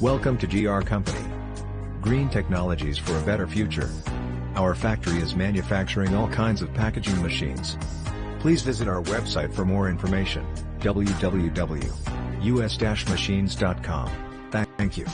Welcome to GR Company. Green technologies for a better future. Our factory is manufacturing all kinds of packaging machines. Please visit our website for more information, www.us-machines.com. Thank you.